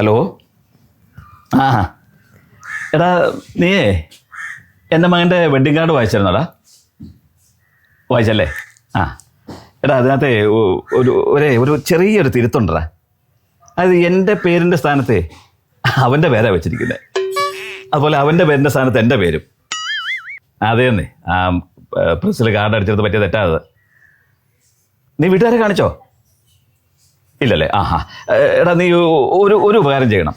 Hello. ആ എടാ നീയേ എൻ്റെ മകൻ്റെ വെഡ്ഡിങ് കാർഡ് വായിച്ചിരുന്നോടാ? വായിച്ചല്ലേ? ആ എടാ അതിനകത്തെ ഒരു ചെറിയൊരു തിരുത്തുണ്ടടാ. അത് എൻ്റെ പേരിൻ്റെ സ്ഥാനത്തെ അവൻ്റെ പേരാണ് വെച്ചിരിക്കുന്നത്. അതുപോലെ അവൻ്റെ പേരിൻ്റെ സ്ഥാനത്ത് എൻ്റെ പേരും. അതേന്നേ ആ പ്രസിൽ കാർഡ് അടിച്ചെടുത്ത് പറ്റിയ തെറ്റാത്. നീ വീട്ടുകാരെ കാണിച്ചോ? ഇല്ലല്ലേ? എടാ നീ ഒരു ഉപകാരം ചെയ്യണം.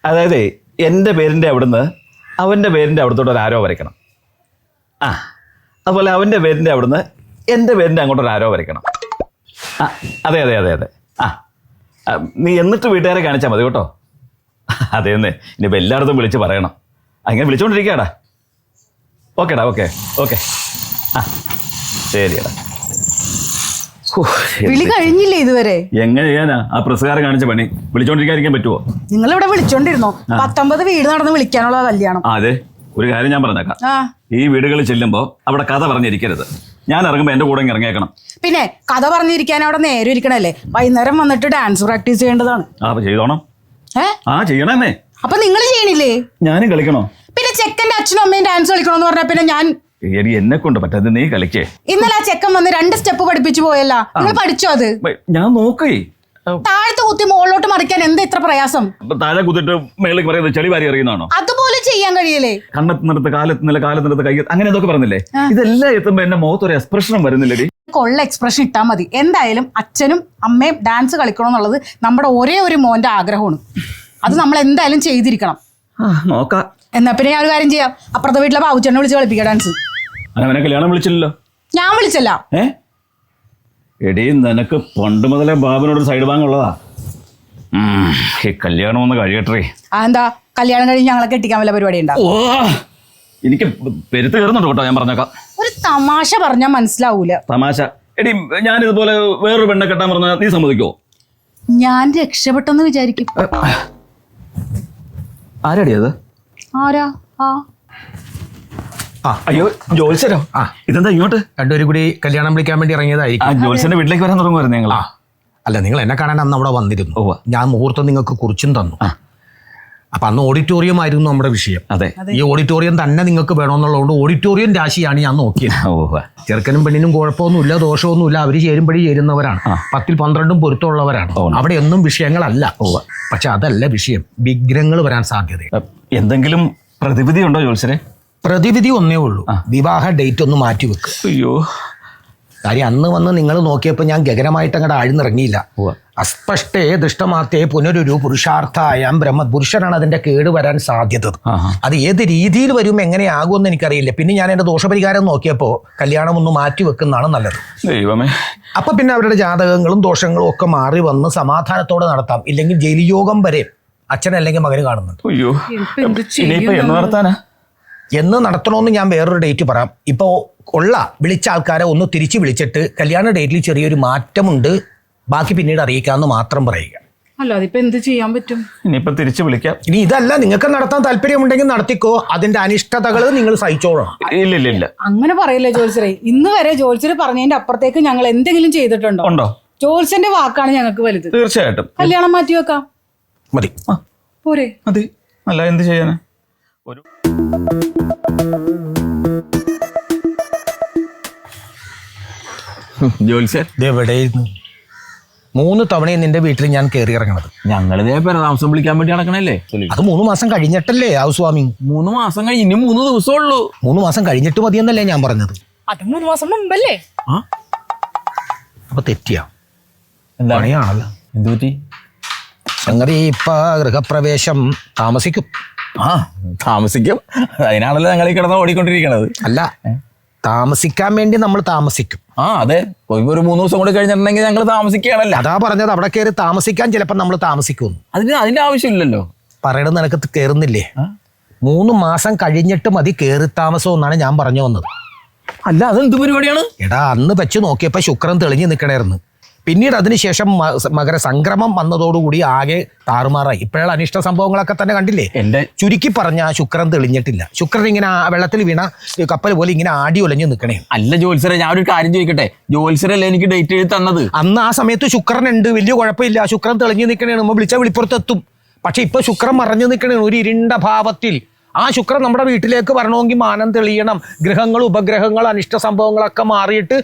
അതായത് എൻ്റെ പേരിൻ്റെ അവിടുന്ന് അവൻ്റെ പേരിൻ്റെ അവിടത്തോട്ട് ഒരു ആരോ വരയ്ക്കണം. അതുപോലെ അവൻ്റെ പേരിൻ്റെ അവിടുന്ന് എൻ്റെ പേരിൻ്റെ അങ്ങോട്ടൊരു ആരോ വരയ്ക്കണം. അതെ അതെ അതെ അതെ. നീ എന്നിട്ട് വീട്ടുകാരെ കാണിച്ചാൽ മതി കേട്ടോ. അതേന്നേ ഇനിയിപ്പോൾ എല്ലായിടത്തും വിളിച്ച് പറയണം. അങ്ങനെ വിളിച്ചുകൊണ്ടിരിക്കുകയാടാ. ഓക്കേടാ. Okay okay. ശരിയടാ. വിളി കഴിഞ്ഞില്ലേ ഇതുവരെ? എങ്ങനെ ചെയ്യാനാ? ആ പ്രസ്സുകാരെ കാണിച്ച പണി വിളിച്ചോണ്ടിരിക്കാതിരിക്കാൻ പറ്റുമോ? നിങ്ങൾ ഇവിടെ വിളിച്ചോണ്ടിരുന്നോ? 19 വീട് നടന്ന് വിളിക്കാനുള്ള കല്യാണം. അതെ, ഒരു കാര്യം ഞാൻ പറഞ്ഞേക്കാം. ഈ വീടുകളിൽ ചെല്ലുമ്പോ അവിടെ കഥ പറഞ്ഞിരിക്കരുത്. ഞാൻ ഇറങ്ങുമ്പോ എന്റെ കൂടെ ഇറങ്ങിയേക്കണം. പിന്നെ കഥ പറഞ്ഞിരിക്കാൻ അവിടെ നേരെ ഇരിക്കണല്ലേ? വൈകുന്നേരം വന്നിട്ട് ഡാൻസ് പ്രാക്ടീസ് ചെയ്യേണ്ടതാണ്. ചെയ്തോണം. ചെയ്യണേ. അപ്പൊ നിങ്ങൾ ചെയ്യണില്ലേ? ഞാനും കളിക്കണോ? പിന്നെ ചെക്കന്റെ അച്ഛനും അമ്മയും ഡാൻസ് കളിക്കണോന്ന് പറഞ്ഞാ പിന്നെ ഞാൻ എന്നെ കൊണ്ട് പറ്റാതെ നീ കളിക്കേ. ഇന്നലെ ആ ചെക്കൻ വന്ന് 2 സ്റ്റെപ്പ് പഠിപ്പിച്ചു പോയല്ല. നിങ്ങൾ പഠിച്ചോ? അത് ഞാൻ നോക്കേ. താഴത്ത് കുത്തി മുകളിലോട്ട് മറിക്കാൻ എന്താ ഇത്ര പ്രയാസം? താഴെ കുത്തിട്ട് മേളിലേക്ക് പറയുന്നത് ചെളി വാരി അറിയുന്നതാണോ? അതുപോലെ ചെയ്യാൻ കഴിയല്ലേ? കണ്ണെത്തുന്നിടത്ത് കാലെത്തുന്നില്ല, കാലെത്തുന്നിടത്ത് കൈ, അങ്ങനെ എന്തൊക്കെ പറഞ്ഞില്ലേ? ഇതെല്ലാം എത്തുമ്പോ എന്റെ മുഖത്തൊരു എക്സ്പ്രഷനും വരുന്നില്ലേ? കൊള്ള എക്സ്പ്രഷൻ ഇട്ടാ മതി. എന്തായാലും അച്ഛനും അമ്മയും ഡാൻസ് കളിക്കണമെന്നുള്ളത് നമ്മുടെ ഒരേ ഒരു മോന്റെ ആഗ്രഹമാണ്. അത് നമ്മൾ എന്തായാലും ചെയ്തിരിക്കണം. നോക്കാം. എന്നാ പിന്നെ ഞാൻ ഒരു കാര്യം ചെയ്യാം. അപ്പുറത്തെ വീട്ടിലെ ബാബുച്ചേട്ടനെ വിളിച്ച് കളിപ്പിക്കാം ഡാൻസ്. അവനെ കല്യാണം വിളിച്ചില്ലല്ലോ. ഞാൻ വിളിച്ചല്ല. എടീ, നിനക്ക് പണ്ട് മുതലേ ബാബുനോടൊരു സൈഡ് ബാങ് ഉള്ളതാ. ഈ കല്യാണം ഒന്ന് കഴിയട്ടെ. എന്താ കല്യാണം കഴിഞ്ഞ് ഞങ്ങളെ കെട്ടിക്കാൻ വല്ല പരിപാടി ഉണ്ടാ? എനിക്ക് പെരുത്ത് കയറുന്നുണ്ട് കേട്ടോ, ഞാൻ പറഞ്ഞേക്കാം. ഒരു തമാശ പറഞ്ഞാൽ മനസ്സിലാവൂല. തമാശ? എടി, ഞാൻ ഇതുപോലെ വേറൊരു പെണ്ണെ കെട്ടാൻ പറഞ്ഞാൽ നീ സമ്മതിക്കോ? ഞാൻ രക്ഷപ്പെട്ടെന്ന് വിചാരിക്കും. ആരാടി അത്? ആരാ? അയ്യോ, ജോത്സ്യരോ? ഇതെന്താ ഇങ്ങോട്ട്? രണ്ടുപേരും കൂടി കല്യാണം വിളിക്കാൻ വേണ്ടി ഇറങ്ങിയതായിരിക്കും. ജോത്സ്യന്റെ വീട്ടിലേക്ക് വരാൻ തുടങ്ങുമായിരുന്നു ഞങ്ങൾ. അല്ല, നിങ്ങൾ എന്നെ കാണാൻ അന്ന് അവിടെ വന്നിരുന്നു. ഞാൻ മുഹൂർത്തം നിങ്ങൾക്ക് കുറിച്ചും തന്നു. അപ്പൊ അന്ന് ഓഡിറ്റോറിയം ആയിരുന്നു നമ്മുടെ വിഷയം. അതെ. ഈ ഓഡിറ്റോറിയം തന്നെ നിങ്ങൾക്ക് വേണമെന്നുള്ളതുകൊണ്ട് ഓഡിറ്റോറിയം രാശിയാണ് ഞാൻ നോക്കിയത്. ചെറുക്കനും പെണ്ണിനും കുഴപ്പമൊന്നുമില്ല, ദോഷമൊന്നുമില്ല. അവര് ചേരുമ്പടി ചേരുന്നവരാണ്. 10 12 പൊരുത്തമുള്ളവരാണ്. അവിടെ ഒന്നും വിഷയങ്ങളല്ല. പക്ഷെ അതല്ല വിഷയം. വിഗ്രഹങ്ങൾ വരാൻ സാധ്യത. എന്തെങ്കിലും പ്രതിവിധി ഉണ്ടോ ജോത്സ്യരെ? പ്രതിവിധി ഒന്നേ ഉള്ളൂ. വിവാഹ ഡേറ്റ് ഒന്ന് മാറ്റി വെക്കുക. അയ്യോ, കാര്യം അന്ന് വന്ന് നിങ്ങൾ നോക്കിയപ്പോൾ ഞാൻ ഗഗനമായിട്ട് അങ്ങോട്ട് ആഴ്ന്നിറങ്ങിയില്ല. അസ്പഷ്ടേ ദൃഷ്ടമാത്തേ പുനരൊരു പുരുഷാർത്ഥായാം പുരുഷനാണ് അതിന്റെ കേട് വരാൻ സാധ്യത. അത് ഏത് രീതിയിൽ വരും, എങ്ങനെയാകുമെന്ന് എനിക്കറിയില്ല. പിന്നെ ഞാൻ എന്റെ ദോഷപരിഹാരം നോക്കിയപ്പോൾ കല്യാണം ഒന്ന് മാറ്റി വെക്കുന്നതാണ് നല്ലത്. ദൈവമേ. അപ്പൊ പിന്നെ അവരുടെ ജാതകങ്ങളും ദോഷങ്ങളും ഒക്കെ മാറി വന്ന് സമാധാനത്തോടെ നടത്താം. ഇല്ലെങ്കിൽ ജയിലിയോഗം വരെ അച്ഛനല്ലെങ്കിൽ മകന് കാണുന്നുണ്ട്. അയ്യോ, എന്ന് നടത്താനാ? എന്ന് നടത്തണമെന്ന് ഞാൻ വേറൊരു ഡേറ്റ് പറയാം. ഇപ്പോൾ വിളിച്ച ആൾക്കാരെ ഒന്ന് തിരിച്ച് വിളിച്ചിട്ട് കല്യാണ ഡേറ്റിൽ ചെറിയൊരു മാറ്റമുണ്ട്, ബാക്കി പിന്നീട് അറിയിക്കാമെന്ന് മാത്രം പറയുക. അല്ല, അതിപ്പോ എന്ത് ചെയ്യാൻ പറ്റും? ഇനിയിപ്പോ തിരിച്ചു വിളിക്കാം. ഇനി ഇതല്ല, നിങ്ങൾക്ക് നടത്താൻ താല്പര്യമുണ്ടെങ്കിൽ നടത്തിക്കോ. അതിന്റെ അനിഷ്ടതകൾ നിങ്ങൾ സഹിച്ചോളണം. ഇല്ല, അങ്ങനെ പറയില്ലേ ജോത്സ്യരെ. ഇന്ന് വരെ ജോത്സ്യര് പറഞ്ഞതിന്റെ അപ്പുറത്തേക്ക് ഞങ്ങൾ എന്തെങ്കിലും ചെയ്തിട്ടുണ്ടോ? ഉണ്ടോ? ജോത്സ്യന്റെ വാക്കാണ് ഞങ്ങൾക്ക് വലുത്. തീർച്ചയായിട്ടും. കല്യാണം മാറ്റി വെക്കാം. മതി. പോരെ? മതി. അല്ല, എന്ത് ചെയ്യാനാ? എവിടെയായിരുന്നു? 3 തവണയും നിന്റെ വീട്ടിൽ ഞാൻ കയറി ഇറങ്ങണത്. ഞങ്ങളിതേ താമസം വിളിക്കാൻ വേണ്ടി നടക്കണല്ലേ? അത് 3 മാസം കഴിഞ്ഞിട്ടല്ലേ ഹൗസ് 3 മാസം കഴിഞ്ഞ് ഇനി 3 ദിവസമുള്ളൂ. 3 മാസം കഴിഞ്ഞിട്ട് മതിയെന്നല്ലേ ഞാൻ പറഞ്ഞത്? അത് 3 മാസം മുമ്പല്ലേ? അപ്പൊ തെറ്റിയാ? എന്താണല്ലോ? എന്ത് പറ്റി? സംഗതി ഇപ്പൊ ഗൃഹപ്രവേശം താമസിക്കും. താമസിക്കും. അതിനാണല്ലോ ഞങ്ങൾ ഈ കിടന്ന് ഓടിക്കൊണ്ടിരിക്കണത്. അല്ല, താമസിക്കാൻ വേണ്ടി നമ്മൾ താമസിക്കും. അതെ. ഒരു 3 ദിവസം കൂടി കഴിഞ്ഞിട്ടുണ്ടെങ്കിൽ ഞങ്ങൾ താമസിക്കുകയാണല്ലോ. അതാ പറഞ്ഞത്, അവിടെ കയറി താമസിക്കാൻ ചിലപ്പോൾ നമ്മൾ താമസിക്കുമെന്ന്. അതിന്റെ ആവശ്യമില്ലല്ലോ. പറയണത് നിനക്ക് കയറുന്നില്ലേ? 3 മാസം കഴിഞ്ഞിട്ട് മതി കയറി താമസം എന്നാണ് ഞാൻ പറഞ്ഞു വന്നത്. അല്ല, അതെന്ത് പരിപാടിയാണ്? എടാ, അന്ന് വെച്ച് നോക്കിയപ്പോ ശുക്രൻ തെളിഞ്ഞു നിൽക്കണായിരുന്നു. പിന്നീട് അതിനുശേഷം മകരസംക്രമം വന്നതോടുകൂടി ആകെ താറുമാറായി. ഇപ്പോഴുള്ള അനിഷ്ട സംഭവങ്ങളൊക്കെ തന്നെ കണ്ടില്ലേ. എന്റെ ചുരുക്കി പറഞ്ഞ ശുക്രൻ തെളിഞ്ഞിട്ടില്ല. ശുക്രൻ ഇങ്ങനെ വെള്ളത്തിൽ വീണ കപ്പൽ പോലെ ഇങ്ങനെ ആടി ഒലഞ്ഞു നിൽക്കണേ. അല്ല ജോത്സരെ, ഞാൻ ഒരു കാര്യം ചോദിക്കട്ടെ, ജോത്സരല്ലേ എനിക്ക് ഡേറ്റ് എഴുതി തന്നത്? അന്ന് ആ സമയത്ത് ശുക്രൻ ഉണ്ട്, വലിയ കുഴപ്പമില്ല, ശുക്രൻ തെളിഞ്ഞു നിൽക്കണേ, നമ്മൾ വിളിച്ചാൽ വിളിപ്പുറത്തെത്തും. പക്ഷെ ഇപ്പൊ ശുക്രൻ മറഞ്ഞു നിൽക്കണേ ഒരു ഇരുണ്ട ഭാവത്തിൽ. ആ ശുക്രൻ നമ്മുടെ വീട്ടിലേക്ക് വരണമെങ്കിൽ മാനം തെളിയണം, ഗ്രഹങ്ങൾ ഉപഗ്രഹങ്ങൾ അനിഷ്ട സംഭവങ്ങളൊക്കെ മാറിയിട്ട്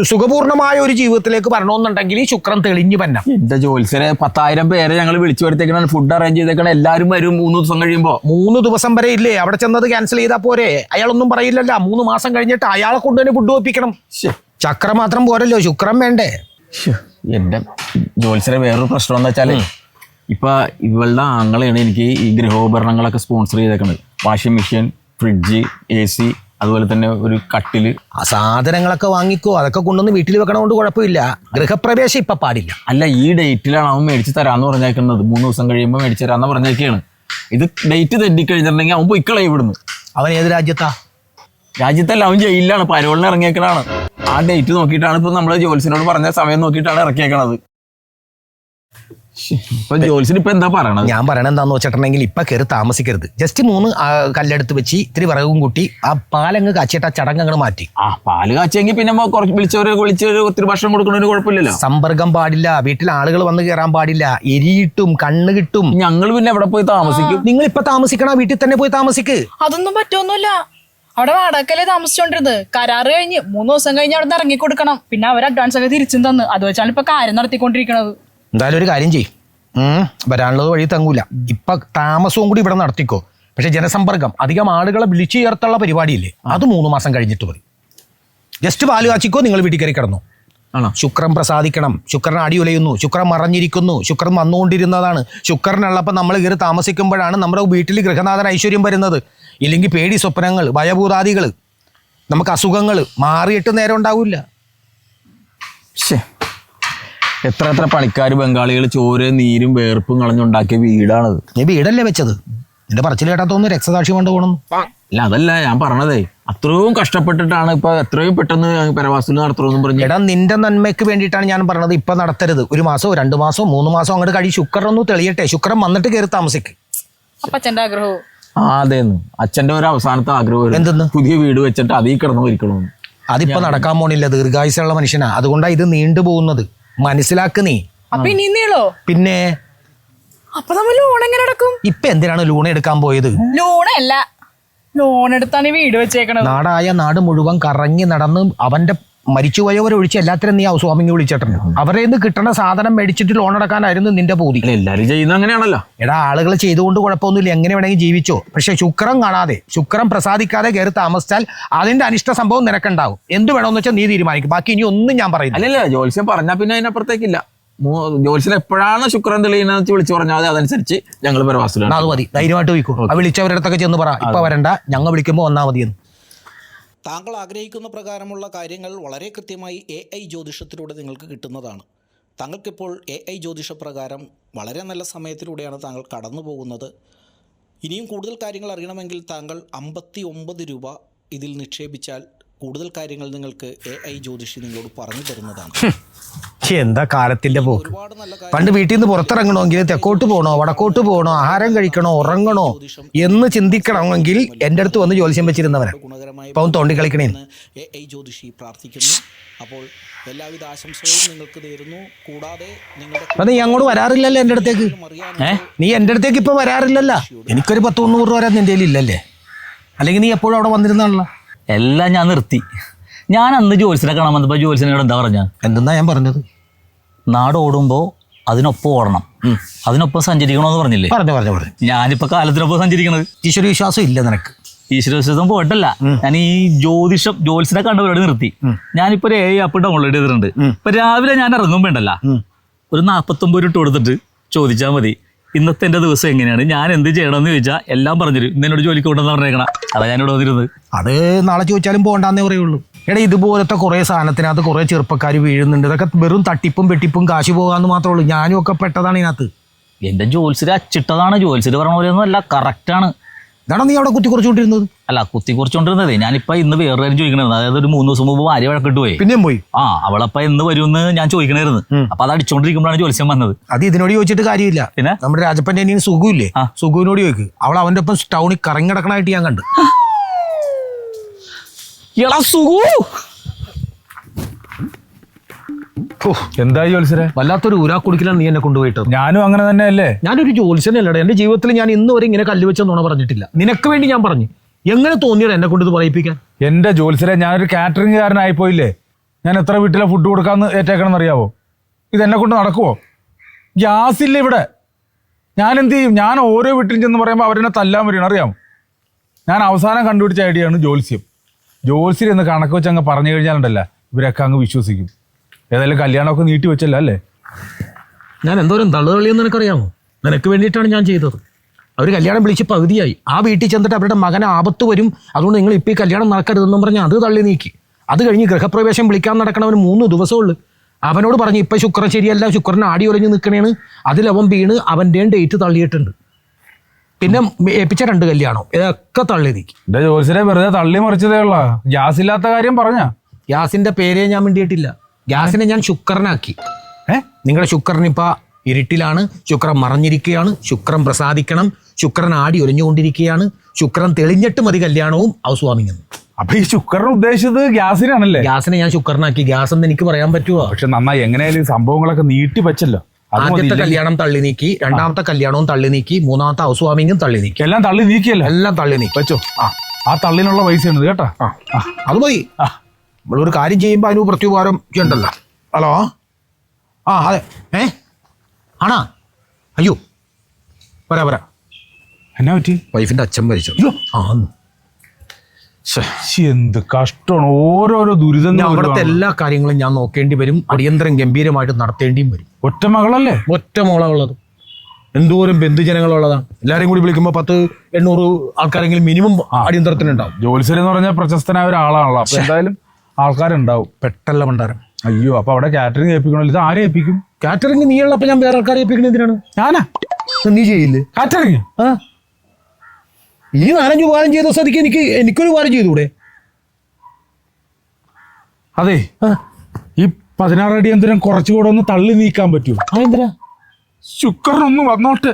സുഖപൂർണമായ ഒരു ജീവിതത്തിലേക്ക് വരണമെന്നുണ്ടെങ്കിൽ ഈ ശുക്രൻ തെളിഞ്ഞു വരണം. എന്റെ ജോത്സരെ 10,000 പേരെ ഞങ്ങൾ വിളിച്ചു വരുത്തേക്കണം, ഫുഡ് അറേഞ്ച് ചെയ്തേക്കണം, എല്ലാവരും വരും 3 ദിവസം കഴിയുമ്പോ. 3 ദിവസം വരെ ഇല്ലേ, അവിടെ ചെന്നത് ക്യാൻസൽ ചെയ്താൽ പോരെ? അയാളൊന്നും പറയില്ലല്ലോ. 3 മാസം കഴിഞ്ഞിട്ട് അയാളെ കൊണ്ട് തന്നെ ഫുഡ് ഒപ്പിക്കണം. ചക്രം മാത്രം പോരല്ലോ, ശുക്രൻ വേണ്ടേ? എന്റെ ജോത്സരെ വേറൊരു പ്രശ്നം എന്താ വെച്ചാല്, ഇപ്പൊ ഇവളുടെ ആങ്ങളെയാണ് എനിക്ക് ഈ ഗൃഹോപകരണങ്ങളൊക്കെ സ്പോൺസർ ചെയ്തേക്കുന്നത്. വാഷിംഗ് മെഷീൻ, ഫ്രിഡ്ജ്, AC, അതുപോലെ തന്നെ ഒരു കട്ടില്. ആ സാധനങ്ങളൊക്കെ വാങ്ങിക്കോ, അതൊക്കെ കൊണ്ടുവന്ന് വീട്ടിൽ വെക്കണോണ്ട് കുഴപ്പമില്ല. ഗൃഹപ്രവേശം ഇപ്പൊ പാടില്ല. അല്ല, ഈ ഡേറ്റിലാണ് അവൻ മേടിച്ച് തരാന്ന് പറഞ്ഞേക്കുന്നത്. 3 ദിവസം കഴിയുമ്പോൾ മേടിച്ച് തരാന്ന് പറഞ്ഞേക്കാണ്. ഇത് ഡേറ്റ് തെറ്റിക്കഴിഞ്ഞിട്ടുണ്ടെങ്കിൽ അവൻ പൊയ്ക്കളയും ഇവിടുന്ന്. അവൻ ഏത് രാജ്യത്താ? രാജ്യത്തല്ല, അവൻ ജയിലിലാണ്, പരോളിന് ഇറങ്ങിയേക്കണാണ്. ആ ഡേറ്റ് നോക്കിയിട്ടാണ് ഇപ്പൊ നമ്മള് ജോത്സ്യനോട് പറഞ്ഞ സമയം നോക്കിയിട്ടാണ് ഇറക്കിയേക്കണത്. ഇപ്പൊ ജോത്സ്യൻ ഇപ്പൊ എന്താ പറയണത്? ഞാൻ പറയണത് എന്താന്ന് വെച്ചിട്ടുണ്ടെങ്കിൽ ഇപ്പൊ കയറി താമസിക്കരുത്. ജസ്റ്റ് 3 കല്ലെടുത്ത് വെച്ച് ഇത്തിരി വിറകും കൂട്ടി ആ പാലങ്ങ് കാച്ചിട്ട് ആ ചടങ്ങ് അങ്ങോട്ട് മാറ്റി. ആ പാല് കാച്ചെങ്കിൽ പിന്നെ കുറച്ച് വിളിച്ചവര് ഒത്തിരി ഭക്ഷണം കൊടുക്കണതിന് കുഴപ്പമില്ലല്ലോ. സമ്പർക്കം പാടില്ല, വീട്ടിൽ ആളുകൾ വന്ന് കയറാൻ പാടില്ല, എരിയിട്ടും കണ്ണ് കിട്ടും. ഞങ്ങൾ പിന്നെ എവിടെ പോയി താമസിക്കും? നിങ്ങൾ ഇപ്പൊ താമസിക്കണ വീട്ടിൽ തന്നെ പോയി താമസിക്ക്. അതൊന്നും പറ്റുമൊന്നുമില്ല. അവിടെ വാടകക്കല്ലേ താമസിച്ചോണ്ടിരുന്നത്. കരാറ് കഴിഞ്ഞ് 3 ദിവസം കഴിഞ്ഞ് അവിടെ നിന്ന് ഇറങ്ങി കൊടുക്കണം. പിന്നെ അവർ അഡ്വാൻസ് ഒക്കെ തിരിച്ചും തന്നു. അത് വെച്ചാണ് ഇപ്പൊ കാര്യം നടത്തിക്കൊണ്ടിരിക്കണത്. എന്തായാലും ഒരു കാര്യം ചെയ്യും, വരാനുള്ളത് വഴി തങ്ങൂല. ഇപ്പൊ താമസവും കൂടി ഇവിടെ നടത്തിക്കോ. പക്ഷെ ജനസമ്പർക്കം, അധികം ആളുകളെ വിളിച്ചു ചേർത്തുള്ള പരിപാടിയില്ലേ, അത് 3 മാസം കഴിഞ്ഞിട്ട് മതി. ജസ്റ്റ് പാല് കാച്ചിക്കോ, നിങ്ങൾ വീട്ടിൽ കയറി കിടന്നു. ശുക്രൻ പ്രസാദിക്കണം. ശുക്രൻ അടി ഉലയുന്നു, ശുക്രൻ മറഞ്ഞിരിക്കുന്നു, ശുക്രൻ വന്നുകൊണ്ടിരുന്നതാണ്. ശുക്രനുള്ളപ്പോൾ നമ്മൾ കയറി താമസിക്കുമ്പോഴാണ് നമ്മുടെ വീട്ടിൽ ഗൃഹനാഥൻ ഐശ്വര്യം വരുന്നത്. ഇല്ലെങ്കിൽ പേടി സ്വപ്നങ്ങൾ, ഭയഭൂതാദികൾ, നമുക്ക് അസുഖങ്ങൾ മാറിയിട്ട് നേരം ഉണ്ടാവില്ല. എത്ര പണിക്കാർ ബംഗാളികൾ ചോര് നീരും വേർപ്പും കളഞ്ഞുണ്ടാക്കിയ വീടാണത്. നീ വീടല്ലേ വെച്ചത്? നിന്റെ പറച്ചിൽ കേട്ടാ തോന്നുന്നു രക്തസാക്ഷി കൊണ്ട് പോകണം. അല്ല, അതല്ല ഞാൻ പറഞ്ഞതേ, അത്രയും കഷ്ടപ്പെട്ടിട്ടാണ് ഇപ്പൊ എത്രയും പെട്ടെന്ന് പരവാസത്തിൽ നടത്തണമെന്നും പറഞ്ഞു. എടാ, നിന്റെ നന്മയ്ക്ക് വേണ്ടിയിട്ടാണ് ഞാൻ പറഞ്ഞത്. ഇപ്പൊ നടത്തരുത്. 1 മാസമോ 2 മാസമോ 3 മാസം അങ്ങോട്ട് കഴിയും. ശുക്രൻ ഒന്ന് തെളിയട്ടെ. ശുക്രൻ വന്നിട്ട് കയറി താമസിക്ക്. അപ്പച്ചന്റെ ആഗ്രഹവും അതേന്ന് അച്ഛന്റെ ഒരു അവസാനത്തെ ആഗ്രഹം എന്തെന്ന്? പുതിയ വീട് വെച്ചിട്ട് അതീ കിടന്ന് മരിക്കണമെന്ന്. അതിപ്പോ നടക്കാൻ പോണില്ല. ദീർഘായുസുള്ള മനുഷ്യനാ, അതുകൊണ്ടാ ഇത് നീണ്ടുപോകുന്നത്. മനസ്സിലാക്ക് നീ. അപ്പൊ ഇനി നീളോ? പിന്നെ അപ്പൊ നമ്മൾ ലോൺ എങ്ങനെ എടുക്കും? ഇപ്പൊ എന്തിനാണ് ലോൺ എടുക്കാൻ പോയത്? ലോണല്ല, ലോൺ എടുത്താണ് ഈ വീട് വെച്ചേക്കണത്. നാടായ നാട് മുഴുവൻ കറങ്ങി നടന്ന് അവന്റെ മരിച്ചുപോയവരൊഴിച്ച് എല്ലാത്തിനും നീ ഹൗസ് വാമിങ് വിളിച്ചിട്ടുണ്ട്. അവരെ നിന്ന് കിട്ടണ സാധനം മേടിച്ചിട്ട് ലോൺ അടക്കാനായിരുന്നു നിന്റെ പൂതി. എല്ലാരും ചെയ്യുന്നത് അങ്ങനെയാണല്ലോ. എടാ, ആളുകൾ ചെയ്തുകൊണ്ട് കുഴപ്പമൊന്നുമില്ല, എങ്ങനെ വേണമെങ്കിൽ ജീവിച്ചോ. പക്ഷെ ശുക്രൻ കാണാതെ, ശുക്രൻ പ്രസാദിക്കാതെ കയറി താമസിച്ചാൽ അതിന്റെ അനിഷ്ട സംഭവം നിനക്കുണ്ടാവും. എന്ത് വേണമെന്ന് വെച്ചാൽ നീ തീരുമാനിക്കും. ബാക്കി ഇനി ഒന്നും ഞാൻ പറയുന്നില്ല. അല്ലല്ല, ജോത്സ്യം പറഞ്ഞാൽ പിന്നെ അതിനപ്പുറത്തേക്കില്ല. ജോത്സ്യം എപ്പോഴാണ് ശുക്രൻ തെളിയുന്നത് വിളിച്ചു പറഞ്ഞാൽ അതനുസരിച്ച് ഞങ്ങൾ പരവാസത്തിലാണ്. അത് മതി, ധൈര്യമായിട്ട് പോയിക്കോ. ആ വിളിച്ചവരുടെ അടുത്തൊക്കെ ചെന്ന് പറ, ഇപ്പൊ വരണ്ട, ഞങ്ങൾ വിളിക്കുമ്പോൾ വന്നാൽ മതിയെന്ന്. താങ്കൾ ആഗ്രഹിക്കുന്ന പ്രകാരമുള്ള കാര്യങ്ങൾ വളരെ കൃത്യമായി AI ജ്യോതിഷത്തിലൂടെ നിങ്ങൾക്ക് കിട്ടുന്നതാണ്. താങ്കൾക്കിപ്പോൾ AI ജ്യോതിഷപ്രകാരം വളരെ നല്ല സമയത്തിലൂടെയാണ് താങ്കൾ കടന്നു പോകുന്നത്. ഇനിയും കൂടുതൽ കാര്യങ്ങൾ അറിയണമെങ്കിൽ താങ്കൾ 59 രൂപ ഇതിൽ നിക്ഷേപിച്ചാൽ കൂടുതൽ കാര്യങ്ങൾ നിങ്ങൾക്ക് AI ജ്യോതിഷി നിങ്ങളോട് പറഞ്ഞു തരുന്നതാണ്. എന്താ കാലത്തിന്റെ പോക്ക്. പണ്ട് വീട്ടിൽ നിന്ന് പുറത്തിറങ്ങണമെങ്കിൽ തെക്കോട്ട് പോകണോ വടക്കോട്ട് പോകണോ, ആഹാരം കഴിക്കണോ ഉറങ്ങണോ എന്ന് ചിന്തിക്കണമെങ്കിൽ എൻ്റെ അടുത്ത് വന്ന് ജ്യോത്സ്യം വെച്ചിരുന്നവനാ. ഇപ്പം തോണ്ടിക്കളിക്കണേ. AI ജ്യോതിഷി പ്രാർത്ഥിക്കുന്നു. അപ്പോൾ എല്ലാവിധ ആശംസകളും നിങ്ങൾക്ക് നേരുന്നു. കൂടാതെ നിങ്ങളുടെ നീ അങ്ങോട്ട് വരാറില്ലല്ലോ എൻ്റെ അടുത്തേക്ക്. നീ എൻ്റെ അടുത്തേക്ക് ഇപ്പൊ വരാറില്ലല്ലോ. എനിക്കൊരു 100-100 രൂപ നിന്റെ കയ്യിൽ ഇല്ലല്ലേ? അല്ലെങ്കിൽ നീ എപ്പോഴും അവിടെ വന്നിരുന്നാണല്ലോ. എല്ലാം ഞാൻ നിർത്തി. ഞാൻ അന്ന് ജോത്സ്യനെ കാണാൻ വന്നപ്പോൾ ജോത്സ്യനോട് എന്താ പറഞ്ഞ? എന്തെന്നാ ഞാൻ പറഞ്ഞത്? നാട് ഓടുമ്പോൾ അതിനൊപ്പം ഓടണം, അതിനൊപ്പം സഞ്ചരിക്കണമെന്ന് പറഞ്ഞില്ലേ? പറഞ്ഞു. ഞാനിപ്പോ കാലത്തിനൊപ്പം സഞ്ചരിക്കണത്. ഈശ്വര വിശ്വാസം ഇല്ല നിനക്ക്? ഈശ്വരവിശ്വാസം പോയിട്ടല്ല, ഞാൻ ഈ ജോത്സ്യനെ കണ്ട പരിപാടി നിർത്തി. ഞാനിപ്പോ ഒരു AI ആപ്പ് ഡൗൺലോഡ് ചെയ്തിട്ടുണ്ട്. ഇപ്പൊ രാവിലെ ഞാൻ ഇറങ്ങുമ്പോ ഉണ്ടല്ല, ഒരു 49 രൂപ കൊടുത്തിട്ട് ചോദിച്ചാൽ മതി ഇന്നത്തെ എൻ്റെ ദിവസം എങ്ങനെയാണ്, ഞാൻ എന്ത് ചെയ്യണമെന്ന് ചോദിച്ചാൽ എല്ലാം പറഞ്ഞുതരും. ഇന്നോട് ജോലിക്ക് കൊണ്ടെന്ന് പറഞ്ഞേക്കണം. അതാ ഞാനിവിടെ വന്നിരുന്നത്. അത് നാളെ ചോദിച്ചാലും പോകണ്ടെന്നേ പറയുള്ളൂ. എടാ, ഇതുപോലത്തെ കുറേ സാധനത്തിനകത്ത് കുറേ ചെറുപ്പക്കാർ വീഴുന്നുണ്ട്. ഇതൊക്കെ വെറും തട്ടിപ്പും വെട്ടിപ്പും കാശ് പോകാമെന്ന് മാത്രമേ ഉള്ളൂ. ഞാനും ഒക്കെ പെട്ടതാണ് ഇതിനകത്ത്. എൻ്റെ ജോത്സ്യര് അച്ചിട്ടതാണ്. ജോത്സ്യര് പറഞ്ഞ പോലെ ഒന്നും അല്ല, കറക്റ്റാണ്. ഇതാണോ നീ അവിടെ കുത്തി കുറച്ചുകൊണ്ടിരുന്നത്? അല്ല കുത്തി കുറിച്ചോണ്ടിരുന്നതേ ഞാനിപ്പോ ഇന്ന് വേറെ കാര്യം ചോദിക്കണായിരുന്നു. അതായത് ഒരു 3 ദിവസം മുമ്പ് ഭാര്യ വഴക്കിട്ട് പോയി. പിന്നെയും പോയി. ആ അവളപ്പ എന്ന് വരുമെന്ന് ഞാൻ ചോദിക്കണായിരുന്നു. അപ്പൊ അത് അടിച്ചോണ്ടിരിക്കുമ്പോഴാണ് ജോത്സ്യം വന്നത്. അത് ഇതിനോട് ചോദിച്ചിട്ട് കാര്യമില്ല. പിന്നെ നമ്മുടെ രാജപ്പന്റെ അനിയൻ സുഖുല്ലേ, ആ. സുഖുവിനോട് ചോദിക്ക്. അവൾ അവന്റെ ഒപ്പം ടൗണിൽ കറങ്ങി കിടക്കണായിട്ട് ഞാൻ കണ്ടു. എടാ സുഖു, എന്തായി ജോത്സരെ? വല്ലാത്തൊരു ഊരാക്കുടിക്കലാണ് നീ എന്നെ കൊണ്ടുപോയിട്ടത്. ഞാനും അങ്ങനെ തന്നെയല്ലേ. ഞാനൊരു ജോത്സ്യനല്ലട. എന്റെ ജീവിതത്തിൽ ഞാൻ ഇന്ന് വരെ ഇങ്ങനെ കല്ല് വെച്ച നുണ പറഞ്ഞിട്ടില്ല. നിനക്ക് വേണ്ടി ഞാൻ പറഞ്ഞു. എങ്ങനെ തോന്നിയത് എന്നെ കൊണ്ട് ഇത് പറയിപ്പിക്കാൻ? എന്റെ ജോത്സരെ, ഞാനൊരു കാറ്ററിംഗുകാരനായി പോയില്ലേ. ഞാൻ എത്ര വീട്ടിലെ ഫുഡ് കൊടുക്കാന്ന് ഏറ്റേക്കണമെന്ന് അറിയാവോ? ഇതെന്നെ കൊണ്ട് നടക്കുവോ? ഗ്യാസ് ഇല്ല ഇവിടെ. ഞാൻ എന്ത് ചെയ്യും? ഞാൻ ഓരോ വീട്ടിലും ചെന്ന് പറയുമ്പോൾ അവരെന്നെ തല്ലാൻ വരികയാണ്, അറിയാമോ? ഞാൻ അവസാനം കണ്ടുപിടിച്ച ഐഡിയയാണ് ജോത്സ്യം. ജോത്സ്യം എന്ന് കണക്ക് വെച്ച് അങ്ങ് പറഞ്ഞു കഴിഞ്ഞാലുണ്ടല്ല, ഇവരൊക്കെ അങ്ങ് വിശ്വസിക്കും. ഏതായാലും കല്യാണമൊക്കെ നീട്ടി വെച്ചല്ലോ അല്ലേ? ഞാൻ എന്തോരം തള്ളുതള്ളിയെന്ന് നിനക്കറിയാമോ? നിനക്ക് വേണ്ടിയിട്ടാണ് ഞാൻ ചെയ്തത്. അവർ കല്യാണം വിളിച്ച് പകുതിയായി. ആ വീട്ടിൽ ചെന്നിട്ട് അവരുടെ മകന് ആപത്ത് വരും, അതുകൊണ്ട് നിങ്ങൾ ഇപ്പോൾ ഈ കല്യാണം നടക്കരുതെന്നും പറഞ്ഞ് അത് തള്ളി നീക്കി. അത് കഴിഞ്ഞ് ഗൃഹപ്രവേശം വിളിക്കാൻ നടക്കണവന് 3 ദിവസമുള്ളൂ. അവനോട് പറഞ്ഞു ഇപ്പം ശുക്രൻ ശരിയല്ല, ശുക്രൻ ആടി ഒലഞ്ഞ് നിൽക്കണേണ്. അതിലവൻ വീണ് അവൻ്റെയും ഡേറ്റ് തള്ളിയിട്ടുണ്ട്. പിന്നെ ഏൽപ്പിച്ച 2 കല്യാണം ഇതൊക്കെ തള്ളി നീക്കി. എന്റെ ജോത്സരെ വെറുതെ തള്ളി മറിച്ചതേ ഉള്ള. ഗ്യാസ് ഇല്ലാത്ത കാര്യം പറഞ്ഞ. ഗ്യാസിന്റെ പേരേ ഞാൻ മിണ്ടിയിട്ടില്ല. ഗ്യാസിനെ ഞാൻ ശുക്രനാക്കി. നിങ്ങളുടെ ശുക്രൻ ഇപ്പൊ ഇരുട്ടിലാണ്, ശുക്രൻ മറഞ്ഞിരിക്കുകയാണ്, ശുക്രൻ പ്രസാദിക്കണം, ശുക്രൻ ആടി ഒലിഞ്ഞുകൊണ്ടിരിക്കുകയാണ്, ശുക്രൻ തെളിഞ്ഞിട്ട് മതി കല്യാണവും ഹൗസ് വാമിങ്ങും. അപ്പൊ ഈ ശുക്രൻ ഉദ്ദേശിച്ചത് ഗ്യാസിനാണല്ലേ? ഗ്യാസിനെ ഞാൻ ശുക്രനാക്കി. ഗ്യാസ് എന്ന് എനിക്ക് പറയാൻ പറ്റുമോ? പക്ഷെ നന്നായി, എങ്ങനെയായാലും ഈ സംഭവങ്ങളൊക്കെ നീട്ടി വെച്ചല്ലോ. ആദ്യത്തെ കല്യാണം തള്ളി നീക്കി, 2ാമത്തെ കല്യാണവും തള്ളി നീക്കി, 3ാമത്തെ ഹൗസ് വാമിങ്ങും തള്ളി നീക്കി. എല്ലാം തള്ളി നീക്കിയല്ലോ. എല്ലാം തള്ളി നീക്കി വെച്ചോ. ആ തള്ളിനുള്ള പൈസയാണ് കേട്ടാ. അത് മതി. നമ്മളൊരു കാര്യം ചെയ്യുമ്പോൾ അതിന് പ്രത്യുപകാരം ചെയ്യണ്ടല്ലോ. ഹലോ, അതെ. ആണാ? അയ്യോ, വരാ. എന്നാ പറ്റി? വൈഫിന്റെ അച്ഛൻ മരിച്ചു. എന്ത് കഷ്ടമാണ്. ഓരോരോ ദുരിതം. അവിടുത്തെ എല്ലാ കാര്യങ്ങളും ഞാൻ നോക്കേണ്ടി വരും. അടിയന്തരം ഗംഭീരമായിട്ട് നടത്തേണ്ടിയും വരും. ഒറ്റ മകളല്ലേ? ഒറ്റ മോളാ ഉള്ളത്. എന്തോരം ബന്ധുജനങ്ങളുള്ളതാണ്. എല്ലാവരെയും കൂടി വിളിക്കുമ്പോൾ 1000-800 ആൾക്കാരെങ്കിലും മിനിമം അടിയന്തരത്തിനുണ്ടാവും. ജോത്സര് എന്ന് പറഞ്ഞാൽ പ്രശസ്തനായ ഒരാളാണല്ലോ. അപ്പൊ എന്തായാലും ആൾക്കാരുണ്ടാവും. പെട്ടല്ല ഭണ്ഡാരം. അയ്യോ, അപ്പൊ അവിടെ കാറ്ററിംഗ് ഏൽപ്പിക്കണല്ലോ. ഇത് ആരെ ഏൽപ്പിക്കും? കാറ്ററിംഗ് നീ ഉള്ളപ്പോ ഞാൻ വേറെ ആൾക്കാരെ ഏൽപ്പിക്കണ എന്തിനാണ്? ഞാനാ? നീ ചെയ്യില്ലേ കാറ്ററിംഗ്? ഈ 4-5 ഉപകാരം ചെയ്ത സ്ഥിതിക്ക് എനിക്കൊരു ഉപകാരം ചെയ്തൂടെ? അതെ, ഈ 16 അടി എന്തിനും കുറച്ചുകൂടെ ഒന്ന് തള്ളി നീക്കാൻ പറ്റുമോ? എന്തിനാ? ശുക്രനൊന്ന് വന്നോട്ടെ.